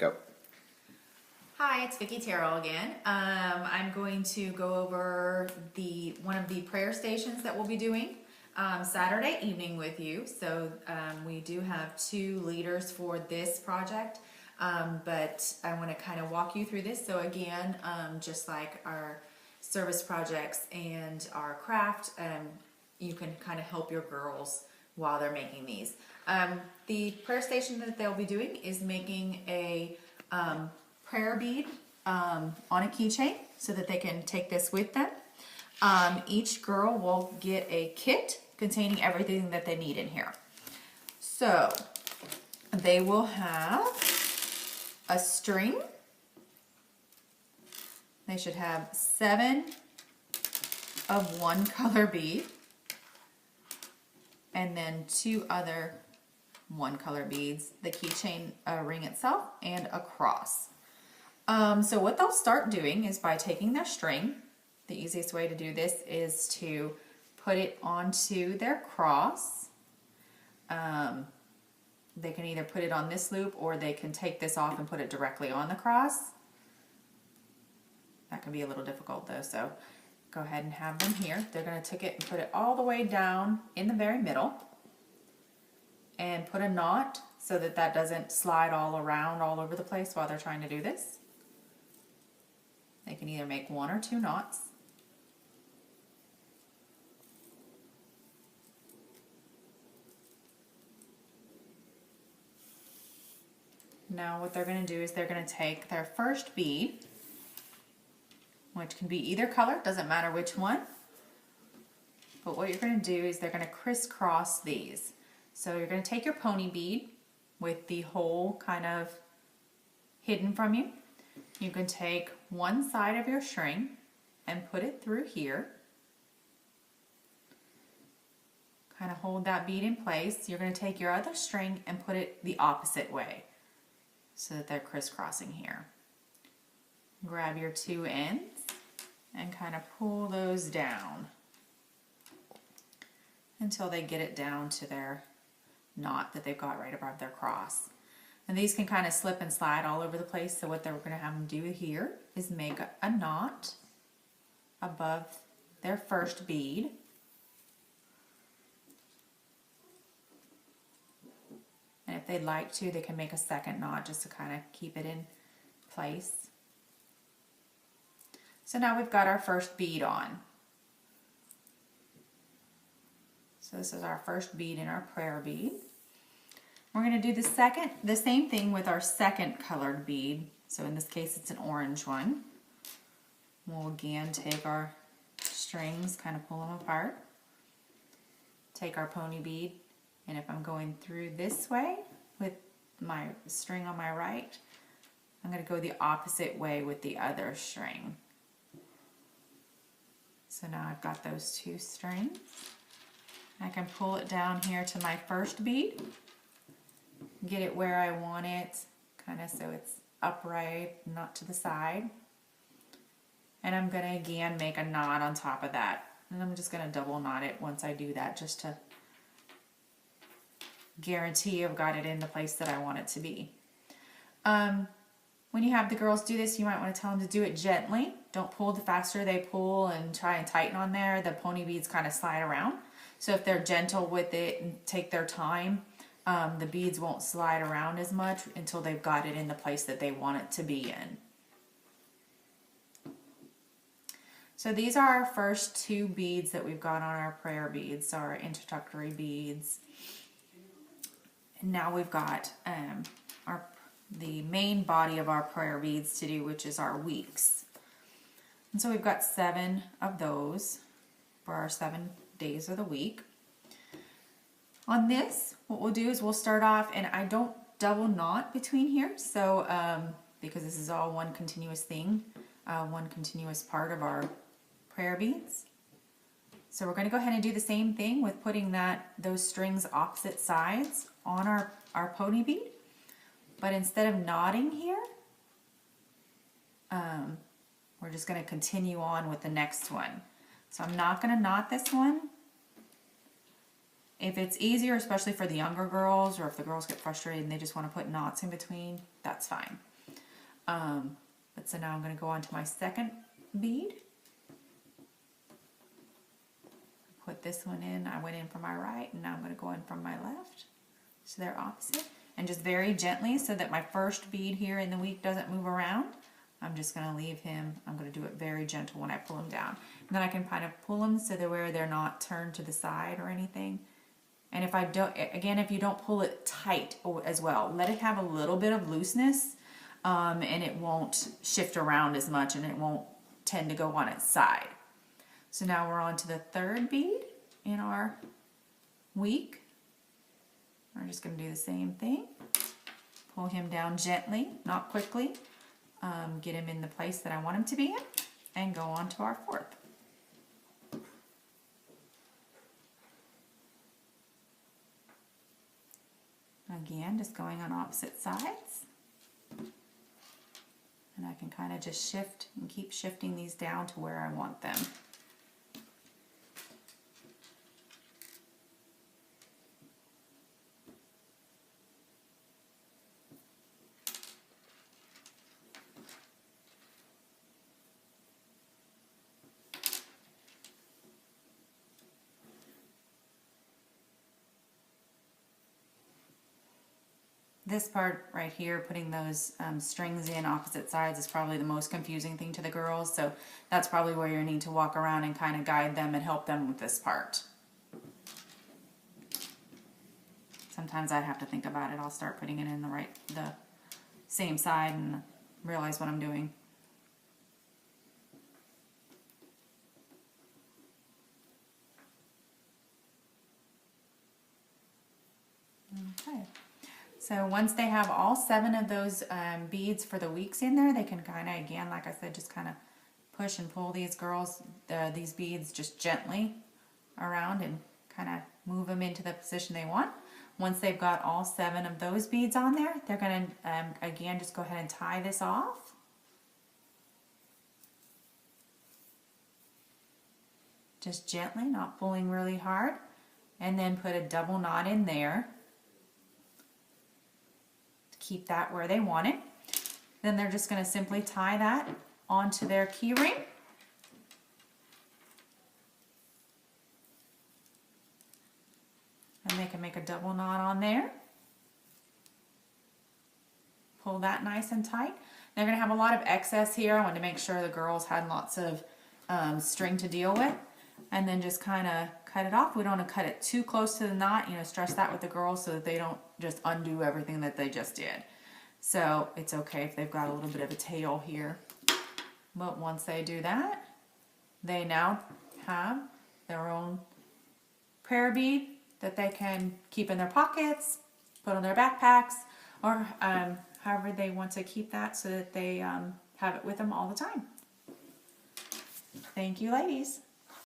Go. Hi, it's Vicki Terrell again. I'm going to go over one of the prayer stations that we'll be doing Saturday evening with you. So we do have 2 leaders for this project, but I want to kind of walk you through this. So again, just like our service projects and our craft, you can kind of help your girls while they're making these. The prayer station that they'll be doing is making a prayer bead on a keychain so that they can take this with them. Each girl will get a kit containing everything that they need in here. So they will have a string. They should have 7 of one color bead and then 2 other one color beads, the keychain ring itself, and a cross. So what they'll start doing is by taking their string. The easiest way to do this is to put it onto their cross. They can either put it on this loop or they can take this off and put it directly on the cross. That can be a little difficult though, so go ahead and have them here. They're going to take it and put it all the way down in the very middle and put a knot so that that doesn't slide all around all over the place while they're trying to do this. They can either make 1 or 2 knots. Now what they're going to do is they're going to take their first bead, which can be either color, doesn't matter which one. But what you're going to do is they're going to crisscross these. So you're going to take your pony bead with the hole kind of hidden from you. You can take one side of your string and put it through here. Kind of hold that bead in place. You're going to take your other string and put it the opposite way so that they're crisscrossing here. Grab your 2 ends and kind of pull those down until they get it down to their knot that they've got right above their cross. And these can kind of slip and slide all over the place, so what they're going to have them do here is make a knot above their first bead. And if they'd like to, they can make a second knot just to kind of keep it in place. So now we've got our first bead on. So this is our first bead in our prayer bead. We're going to do the same thing with our second colored bead. So in this case it's an orange one. We'll again take our strings, kind of pull them apart. Take our pony bead, and if I'm going through this way with my string on my right, I'm going to go the opposite way with the other string. So now I've got those 2 strings. I can pull it down here to my first bead, get it where I want it, kind of so it's upright, not to the side. And I'm going to again make a knot on top of that. And I'm just going to double knot it once I do that, just to guarantee I've got it in the place that I want it to be. When you have the girls do this, you might want to tell them to do it gently. Don't pull. The faster they pull and try and tighten on there, the pony beads kind of slide around. So if they're gentle with it and take their time, the beads won't slide around as much until they've got it in the place that they want it to be in. So these are our first 2 beads that we've got on our prayer beads, our introductory beads. And now we've got the main body of our prayer beads to do, which is our weeks. And so we've got 7 of those for our 7 days of the week. On this, what we'll do is we'll start off, and I don't double knot between here, so because this is all one continuous thing, one continuous part of our prayer beads. So we're going to go ahead and do the same thing with putting those strings opposite sides on our pony bead. But instead of knotting here, we're just going to continue on with the next one. So I'm not going to knot this one. If it's easier, especially for the younger girls, or if the girls get frustrated and they just want to put knots in between, that's fine. But so now I'm going to go on to my second bead. Put this one in. I went in from my right, and now I'm going to go in from my left. So they're opposite. And just very gently, so that my first bead here in the week doesn't move around, I'm just going to leave him. I'm going to do it very gentle when I pull him down. And then I can kind of pull them so that where they're not turned to the side or anything. And if I don't, again, if you don't pull it tight as well, let it have a little bit of looseness, and it won't shift around as much, and it won't tend to go on its side. So now we're on to the third bead in our week. We're just going to do the same thing. Pull him down gently, not quickly. Get him in the place that I want him to be in, and go on to our fourth. Again, just going on opposite sides. And I can kind of just shift and keep shifting these down to where I want them. This part right here, putting those strings in opposite sides, is probably the most confusing thing to the girls, so that's probably where you need to walk around and kind of guide them and help them with this part. Sometimes I have to think about it. I'll start putting it in the same side and realize what I'm doing. Okay. So once they have all 7 of those beads for the weeks in there, they can kind of, again, like I said, just kind of push and pull these these beads just gently around and kind of move them into the position they want. Once they've got all 7 of those beads on there, they're going to, again, just go ahead and tie this off. Just gently, not pulling really hard. And then put a double knot in there. Keep that where they want it. Then they're just going to simply tie that onto their key ring. And they can make a double knot on there. Pull that nice and tight. They're going to have a lot of excess here. I wanted to make sure the girls had lots of string to deal with. And then just kind of cut it off. We don't want to cut it too close to the knot. You know, stress that with the girls so that they don't just undo everything that they just did. So it's okay if they've got a little bit of a tail here. But once they do that, they now have their own prayer bead that they can keep in their pockets, put on their backpacks, or however they want to keep that so that they have it with them all the time. Thank you, ladies.